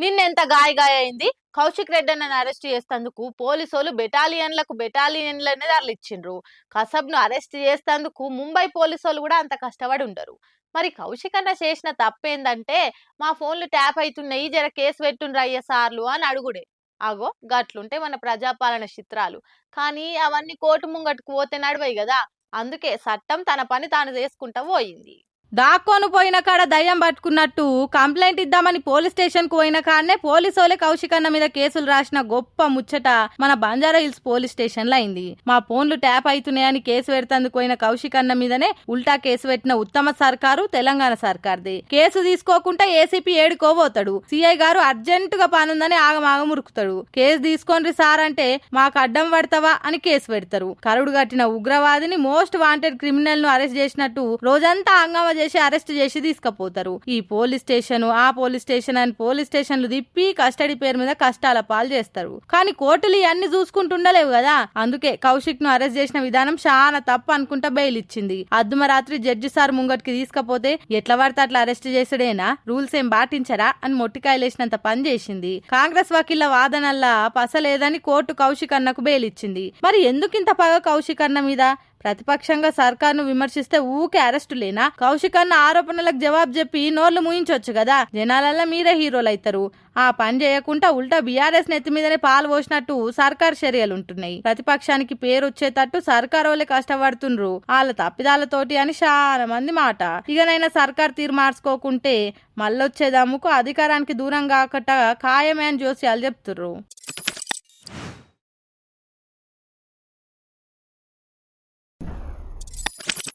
నిన్నెంత గాయ అయింది. కౌశిక్ రెడ్డి అన్నని అరెస్ట్ చేస్తందుకు పోలీసోళ్ళు బెటాలియన్లనే తరలిచ్చిండ్రు. కసబ్ను అరెస్ట్ చేస్తందుకు ముంబై పోలీసోళ్ళు కూడా అంత కష్టపడి ఉండరు. మరి కౌశిక్ అన్న చేసిన తప్పేందంటే మా ఫోన్లు ట్యాప్ అవుతున్నాయి, జర కేసు పెట్టుండ్రు అయ్య సార్లు అని అడుగుడే. అగో గట్లుంటే మన ప్రజాపాలన చిత్రాలు. కానీ అవన్నీ కోర్టు ముంగట్టుకు పోతే నడవయి కదా. అందుకే చట్టం తన పని తాను చేసుకుంటా పోయింది. దాక్కోను పోయిన కాడ దయ్యం పట్టుకున్నట్టు కంప్లైంట్ ఇద్దామని పోలీస్ స్టేషన్ కు పోయిన కాడనే పోలీసోలే కౌశిక్ అన్న మీద కేసులు రాసిన గొప్ప ముచ్చట మన బంజారా హిల్స్ పోలీస్ స్టేషన్ లో అయింది. మా ఫోన్లు ట్యాప్ అవుతున్నాయని కేసు పెడతందుకు పోయిన కౌశిక్ అన్న మీదనే ఉల్టా కేసు పెట్టిన ఉత్తమ సర్కారు తెలంగాణ సర్కార్ది. కేసు తీసుకోకుండా ఏసీపీ ఏడుకోబోతాడు. సిఐ గారు అర్జెంట్ గా పనుందని ఆగమాగం ఉరుకుతాడు. కేసు తీసుకోండి సార్ అంటే మాకు అడ్డం పడతావా అని కేసు పెడతారు. కరుడు గట్టిన ఉగ్రవాదిని మోస్ట్ వాంటెడ్ క్రిమినల్ ను అరెస్ట్ చేసినట్టు రోజంతా హంగామా చేసి అరెస్ట్ చేసి తీసుకుపోతారు. ఈ పోలీస్ స్టేషన్ ఆ పోలీస్ స్టేషన్ అని పోలీస్ స్టేషన్లు తిప్పి కస్టడీ పేరు మీద కష్టాల పాలు చేస్తారు. కానీ కోర్టులు ఇవన్నీ చూసుకుంటుండలేవు కదా. అందుకే కౌశిక్ ను అరెస్ట్ చేసిన విధానం చాలా తప్పు అనుకుంటా బెయిల్ ఇచ్చింది. అర్ధమరాత్రి జడ్జి సార్ ముంగటికి తీసుకపోతే ఎట్లా పడితే అట్లా అరెస్ట్ చేసుడేనా, రూల్స్ ఏం పాటించరా అని మొట్టికాయలేసినంత పని చేసింది. కాంగ్రెస్ వకీళ్ల వాదనల్లా పసలేదని కోర్టు కౌశిక్ అన్నకు బెయిల్ ఇచ్చింది. మరి ఎందుకింత పగ కౌశిక్ అన్న మీద? ప్రతిపక్షంగా సర్కార్ను విమర్శిస్తే ఊకే అరెస్టులేనా? కౌశిక్ అన్న ఆరోపణలకు జవాబు చెప్పి నోర్లు ముయించొచ్చు కదా. జనాలల్లో మీరే హీరోలు అవుతారు. ఆ పని చేయకుండా ఉల్టా బీఆర్ఎస్ నెత్తి మీదనే పాలు పోసినట్టు సర్కార్ చర్యలు ఉంటున్నాయి. ప్రతిపక్షానికి పేరు వచ్చేటట్టు సర్కార్ వాళ్ళే కష్టపడుతుండ్రు వాళ్ళ తప్పిదాలతోటి అని చాలా మంది మాట. ఇకనైనా సర్కార్ తీరు మార్చుకోకుంటే మళ్ళొచ్చేదమ్ముకు అధికారానికి దూరం కాకట ఖాయమే అని జోస్యాలు చెప్తుర్రు.